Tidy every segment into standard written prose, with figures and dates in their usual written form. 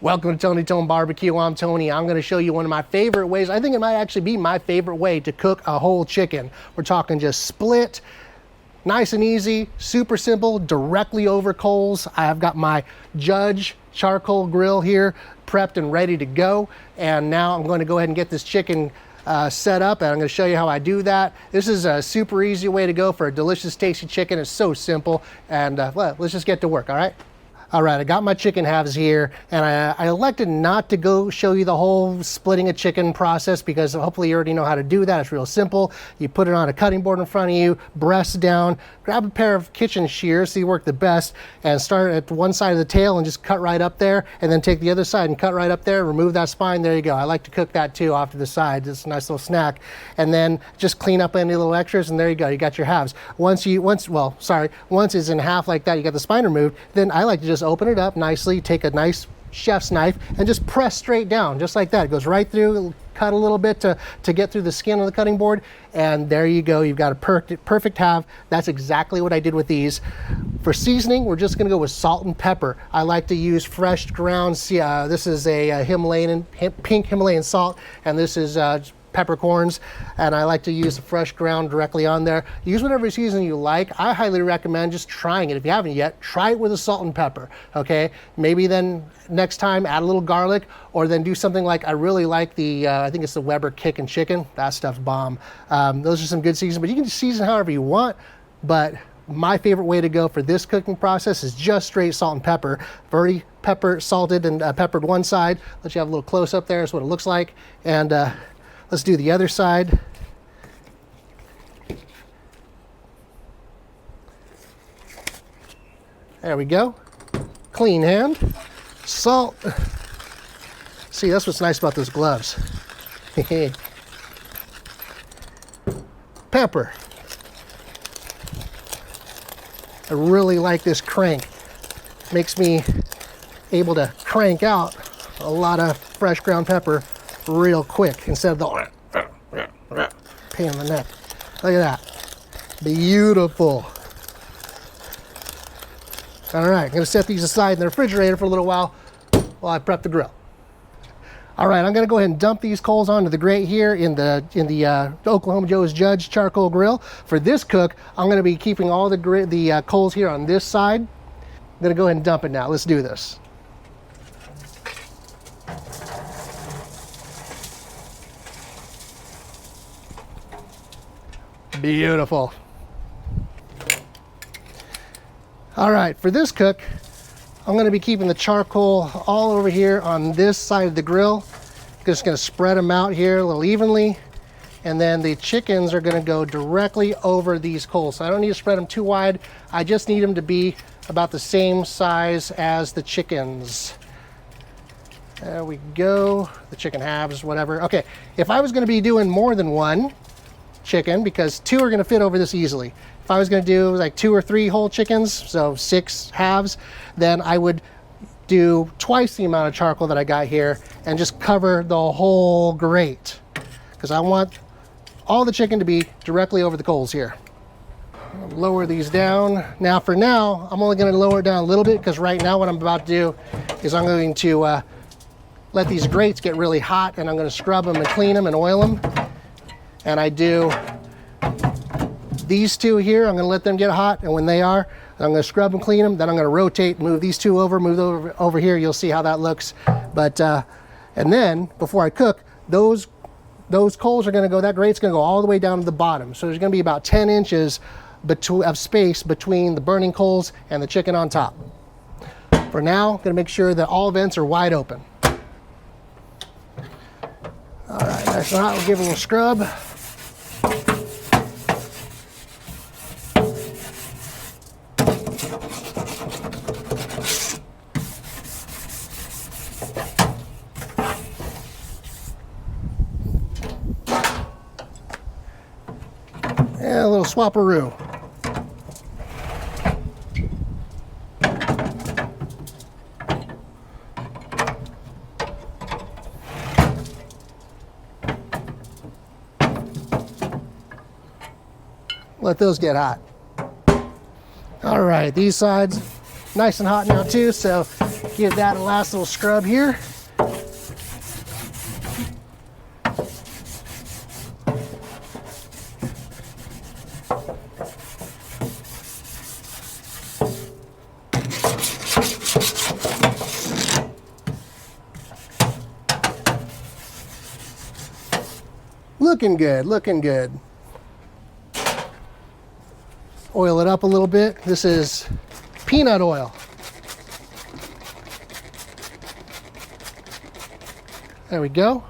Welcome to Tony Tone Barbecue. I'm Tony. I'm going to show you one of my favorite ways. I think it might actually be my favorite way to cook a whole chicken. We're talking just split, nice and easy, super simple, directly over coals. I have got my Judge charcoal grill here prepped and ready to go. And now I'm going to go ahead and get this chicken set up, and I'm going to show you how I do that. This is a super easy way to go for a delicious, tasty chicken. It's so simple, and well, let's just get to work, all right? All right, I got my chicken halves here, and I elected not to go show you the whole splitting a chicken process because hopefully you already know how to do that. It's real simple. You put it on a cutting board in front of you, breast down, grab a pair of kitchen shears, so you work the best, and start at one side of the tail and just cut right up there, and then take the other side and cut right up there, remove that spine, there you go. I like to cook that too off to the side. It's a nice little snack. And then just clean up any little extras, and there you go. You got your halves. Once it's in half like that, you got the spine removed, then I like to just open it up nicely, take a nice chef's knife and just press straight down just like that. It goes right through, cut a little bit to get through the skin on the cutting board, and there you go. You've got a perfect half. That's exactly what I did with these. For seasoning, we're just going to go with salt and pepper. I like to use fresh ground. This is a pink Himalayan salt, and this is peppercorns, and I like to use the fresh ground directly on there. Use whatever seasoning you like. I highly recommend just trying it. If you haven't yet, try it with a salt and pepper, okay? Maybe then next time add a little garlic, or then do something like, I really like the, I think it's the Weber Kick and Chicken. That stuff's bomb. Those are some good seasons, but you can season however you want, but my favorite way to go for this cooking process is just straight salt and pepper. I've already salted and peppered one side. Let you have a little close up there. That's what it looks like. And let's do the other side. There we go. Clean hand. Salt. See, that's what's nice about those gloves. Pepper. I really like this crank. Makes me able to crank out a lot of fresh ground pepper real quick instead of the pain in the neck. Look at that. Beautiful. All right, I'm going to set these aside in the refrigerator for a little while I prep the grill. All right, I'm going to go ahead and dump these coals onto the grate here in the Oklahoma Joe's Judge charcoal grill. For this cook, I'm going to be keeping all the coals here on this side. I'm going to go ahead and dump it now. Let's do this. Beautiful. All right, for this cook, I'm going to be keeping the charcoal all over here on this side of the grill. Just going to spread them out here a little evenly, and then the chickens are going to go directly over these coals. So I don't need to spread them too wide. I just need them to be about the same size as the chickens. There we go. The chicken halves, whatever. Okay, if I was going to be doing more than one chicken, because two are going to fit over this easily. If I was going to do like 2 or 3 whole chickens, so 6 halves, then I would do twice the amount of charcoal that I got here and just cover the whole grate, because I want all the chicken to be directly over the coals here. I'll lower these down. Now for now, I'm only going to lower it down a little bit, because right now what I'm about to do is I'm going to let these grates get really hot, and I'm going to scrub them and clean them and oil them. And I do these two here, I'm going to let them get hot, and when they are, I'm going to scrub and clean them. Then I'm going to rotate, move these two over, move over here. You'll see how that looks. But and then before I cook, those coals are going to go, that grate's going to go all the way down to the bottom. So there's going to be about 10 inches of space between the burning coals and the chicken on top. For now, I'm going to make sure that all vents are wide open. All right, nice and hot. We'll give it a little scrub. And a little swapperoo. Let those get hot. All right, these sides nice and hot now too, so Give that a last little scrub here. Looking good, looking good. Oil it up a little bit. This is peanut oil. There we go.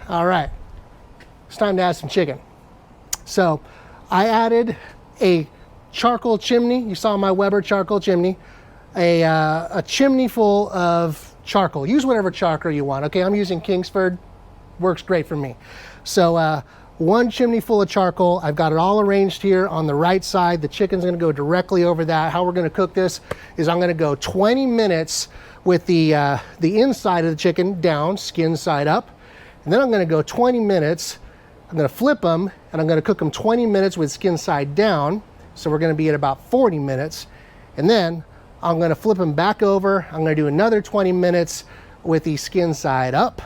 All right, it's time to add some chicken. So I added a charcoal chimney. You saw my Weber charcoal chimney. A chimney full of charcoal. Use whatever charcoal you want. Okay, I'm using Kingsford. Works great for me. So one chimney full of charcoal. I've got it all arranged here on the right side. The chicken's going to go directly over that. How we're going to cook this is I'm going to go 20 minutes with the inside of the chicken down, skin side up. And then I'm going to go 20 minutes. I'm going to flip them and I'm going to cook them 20 minutes with skin side down. So we're going to be at about 40 minutes. And then I'm going to flip them back over. I'm going to do another 20 minutes with the skin side up.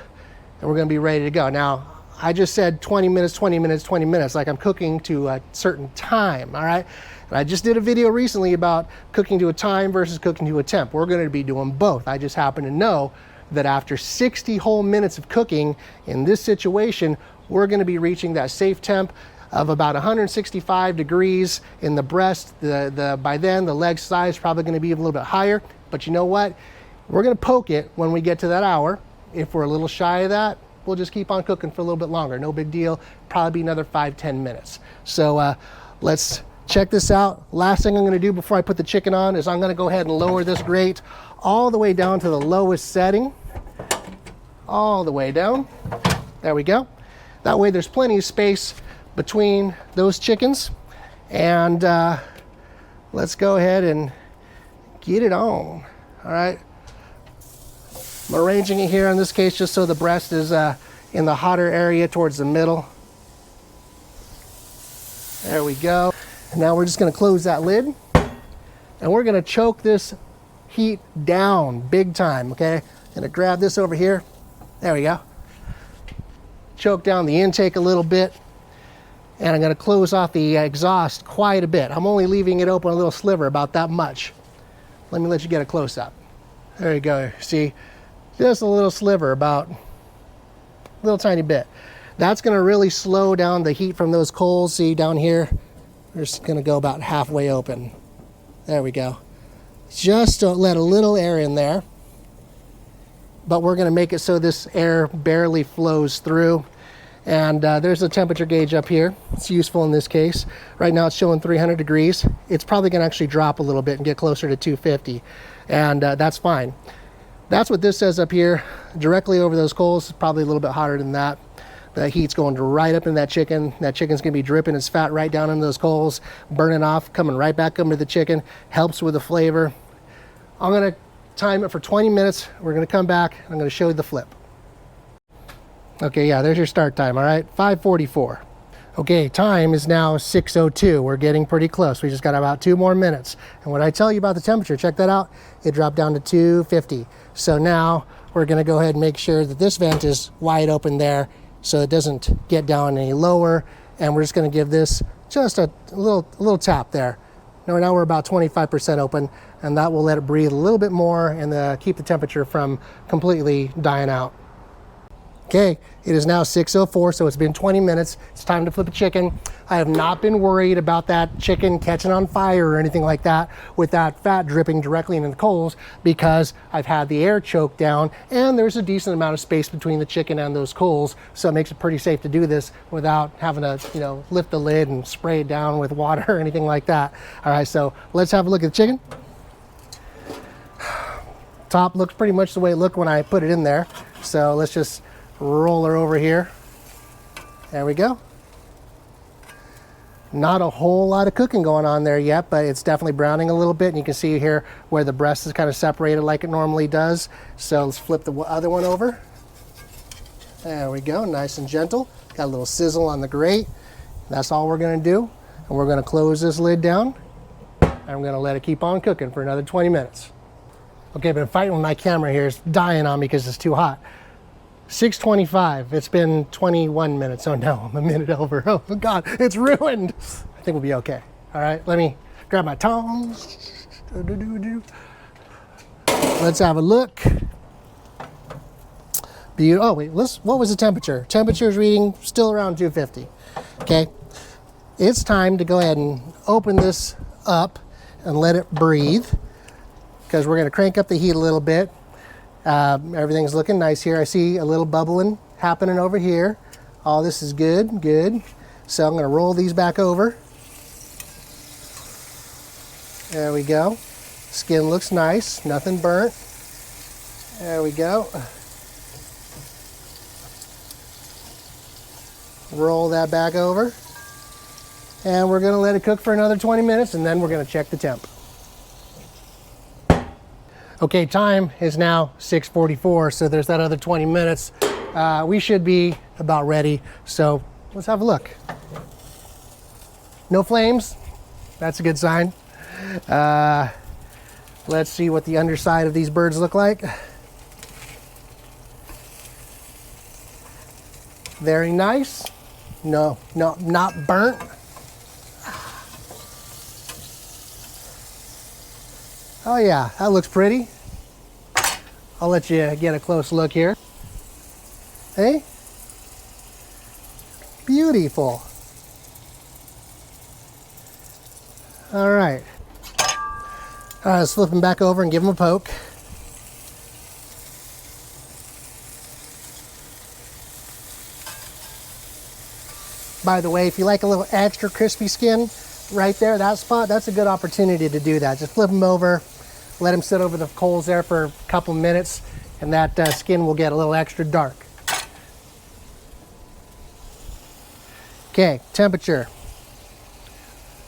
And we're going to be ready to go. Now, I just said 20 minutes, 20 minutes, 20 minutes, like I'm cooking to a certain time, all right? And I just did a video recently about cooking to a time versus cooking to a temp. We're going to be doing both. I just happen to know that after 60 whole minutes of cooking in this situation, we're going to be reaching that safe temp of about 165 degrees in the breast. By then, the leg size is probably going to be a little bit higher. But you know what? We're going to poke it when we get to that hour. If we're a little shy of that, we'll just keep on cooking for a little bit longer. No big deal. Probably be another 5-10 minutes. So let's check this out. Last thing I'm going to do before I put the chicken on is I'm going to go ahead and lower this grate all the way down to the lowest setting. All the way down. There we go. That way there's plenty of space between those chickens. And let's go ahead and get it on. All right. I'm arranging it here in this case just so the breast is in the hotter area towards the middle. There we go. Now we're just going to close that lid and we're going to choke this heat down big time, okay? Going to grab this over here. There we go. Choke down the intake a little bit and I'm going to close off the exhaust quite a bit. I'm only leaving it open a little sliver, about that much. Let me let you get a close up. There you go. See? Just a little sliver, about a little tiny bit. That's going to really slow down the heat from those coals. See down here, we're just going to go about halfway open. There we go. Just to let a little air in there. But we're going to make it so this air barely flows through. And there's a temperature gauge up here. It's useful in this case. Right now it's showing 300 degrees. It's probably going to actually drop a little bit and get closer to 250. And that's fine. That's what this says up here, directly over those coals. Probably a little bit hotter than that. The heat's going right up in that chicken. That chicken's gonna be dripping its fat right down into those coals, burning off, coming right back up into the chicken. Helps with the flavor. I'm gonna time it for 20 minutes. We're gonna come back. I'm gonna show you the flip. Okay, yeah, there's your start time, all right? 5:44. Okay, time is now 6:02. We're getting pretty close. We just got about 2 more minutes. And what I tell you about the temperature, check that out. It dropped down to 250. So now we're gonna go ahead and make sure that this vent is wide open there so it doesn't get down any lower. And we're just gonna give this just a little tap there. Now we're about 25% open, and that will let it breathe a little bit more and keep the temperature from completely dying out. Okay, it is now 6:04, so it's been 20 minutes. It's time to flip a chicken. I have not been worried about that chicken catching on fire or anything like that with that fat dripping directly into the coals because I've had the air choked down and there's a decent amount of space between the chicken and those coals, so it makes it pretty safe to do this without having to, lift the lid and spray it down with water or anything like that. All right, so let's have a look at the chicken. Top looks pretty much the way it looked when I put it in there, so let's just roll her over here. There we go. Not a whole lot of cooking going on there yet, but it's definitely browning a little bit, and you can see here where the breast is kind of separated like it normally does. So let's flip the other one over. There we go, nice and gentle. Got a little sizzle on the grate. That's all we're gonna do. And we're gonna close this lid down. I'm gonna let it keep on cooking for another 20 minutes. Okay, I've been fighting with my camera here. It's dying on me because it's too hot. 6:25, it's been 21 minutes. Oh no, I'm a minute over. Oh God, it's ruined. I think we'll be okay. All right, let me grab my tongs. Let's have a look. Oh wait, what was the temperature? Temperature is reading still around 250. Okay, it's time to go ahead and open this up and let it breathe, because we're going to crank up the heat a little bit. Everything's looking nice here. I see a little bubbling happening over here. All this is good, good. So I'm going to roll these back over. There we go. Skin looks nice, nothing burnt. There we go. Roll that back over. And we're gonna let it cook for another 20 minutes, and then we're gonna check the temp. Okay, time is now 6:44, so there's that other 20 minutes. We should be about ready, so let's have a look. No flames, that's a good sign. Let's see what the underside of these birds look like. Very nice. No, not burnt. Oh yeah, that looks pretty. I'll let you get a close look here. Hey? Beautiful. All right. All right, let's flip them back over and give them a poke. By the way, if you like a little extra crispy skin right there, that spot, that's a good opportunity to do that. Just flip them over, let them sit over the coals there for a couple minutes, and that skin will get a little extra dark. Okay, temperature.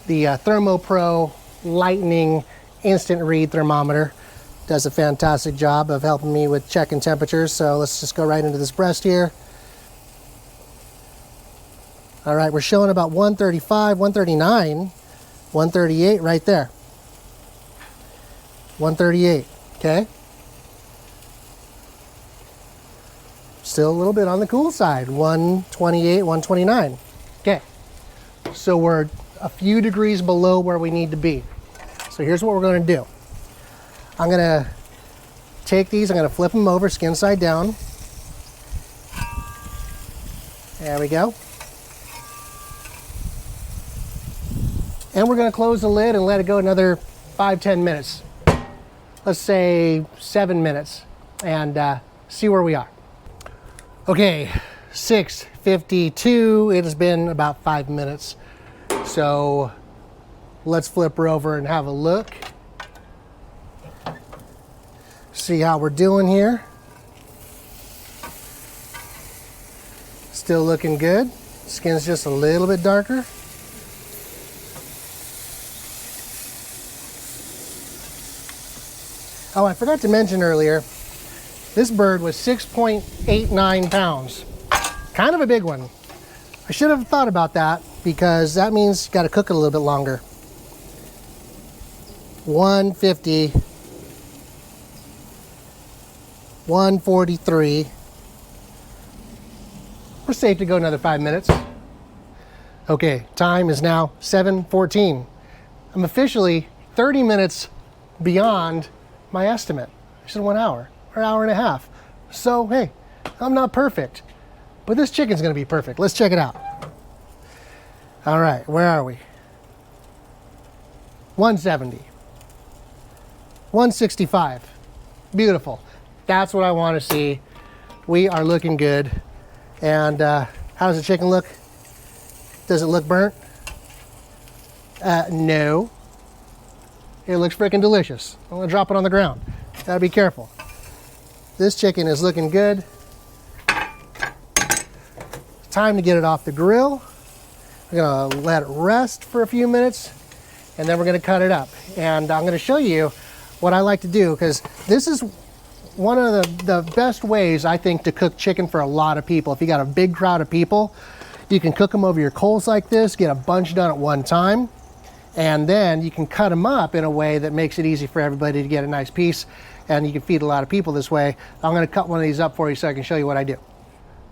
The ThermoPro Lightning Instant Read Thermometer does a fantastic job of helping me with checking temperatures. So let's just go right into this breast here. All right, we're showing about 135, 139, 138 right there. 138, okay? Still a little bit on the cool side, 128, 129. Okay, so we're a few degrees below where we need to be. So here's what we're gonna do. I'm gonna take these, I'm gonna flip them over, skin side down. There we go. And we're gonna close the lid and let it go another 5-10 minutes. Let's say 7 minutes, and see where we are. Okay, 6:52, it has been about 5 minutes. So let's flip her over and have a look. See how we're doing here. Still looking good. Skin's just a little bit darker. Oh, I forgot to mention earlier, this bird was 6.89 pounds. Kind of a big one. I should have thought about that, because that means you got to cook it a little bit longer. 150, 143. We're safe to go another 5 minutes. Okay, time is now 7:14. I'm officially 30 minutes beyond my estimate. I said 1 hour or hour and a half. So, hey, I'm not perfect, but this chicken's gonna be perfect. Let's check it out. All right, where are we? 170, 165. Beautiful. That's what I want to see. We are looking good. And how does the chicken look? Does it look burnt? No. It looks freaking delicious. I'm gonna drop it on the ground. Gotta be careful. This chicken is looking good. Time to get it off the grill. We're gonna let it rest for a few minutes, and then we're gonna cut it up. And I'm gonna show you what I like to do, because this is one of the best ways, I think, to cook chicken for a lot of people. If you got a big crowd of people, you can cook them over your coals like this, get a bunch done at one time. And then you can cut them up in a way that makes it easy for everybody to get a nice piece, and you can feed a lot of people this way. I'm gonna cut one of these up for you so I can show you what I do.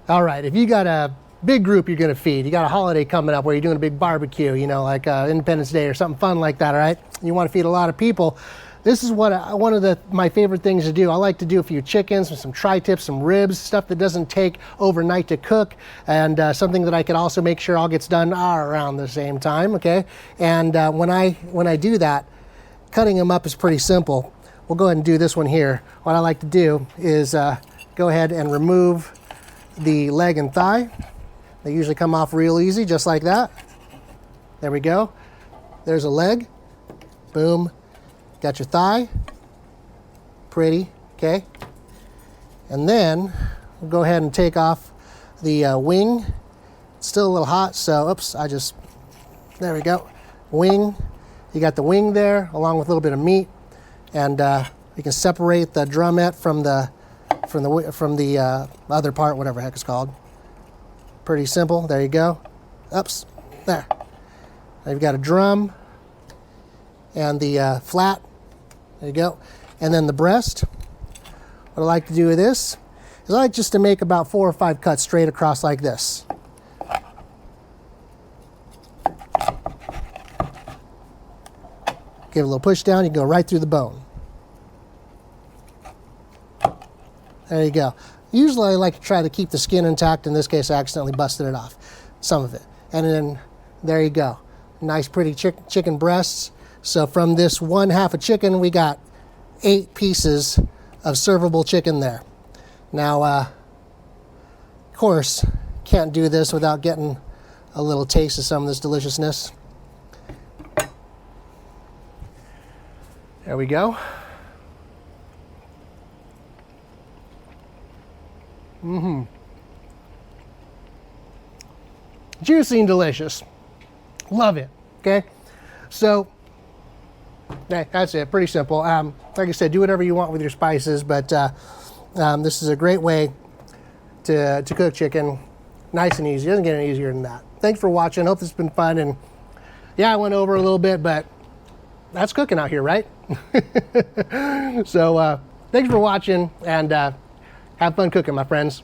All right, if you got a big group you're gonna feed, you got a holiday coming up where you're doing a big barbecue, you know, like Independence Day or something fun like that, all right? You wanna feed a lot of people. This is what one of my favorite things to do. I like to do a few chickens, some tri-tips, some ribs, stuff that doesn't take overnight to cook, and something that I can also make sure all gets done around the same time, okay? And when I do that, cutting them up is pretty simple. We'll go ahead and do this one here. What I like to do is go ahead and remove the leg and thigh. They usually come off real easy, just like that. There we go. There's a leg. Boom. Got your thigh, pretty, okay? And then we'll go ahead and take off the wing. It's still a little hot, so oops, there we go. Wing, you got the wing there along with a little bit of meat, and you can separate the drumette from the other part, whatever the heck it's called. Pretty simple, there you go. Oops, there. Now you've got a drum and the flat. There you go. And then the breast. What I like to do with this is I like just to make about 4 or 5 cuts straight across like this. Give it a little push down, you can go right through the bone. There you go. Usually I like to try to keep the skin intact. In this case, I accidentally busted it off, some of it. And then there you go. Nice pretty chicken breasts. So from this 1/2 a chicken, we got 8 pieces of servable chicken there. Now, of course, can't do this without getting a little taste of some of this deliciousness. There we go. Juicy and delicious. Love it, okay? So, that's it, pretty simple. Like I said, do whatever you want with your spices, but this is a great way to cook chicken. Nice and easy, doesn't get any easier than that. Thanks for watching, hope this has been fun, and yeah, I went over a little bit, but that's cooking out here, right? So, thanks for watching, and have fun cooking, my friends.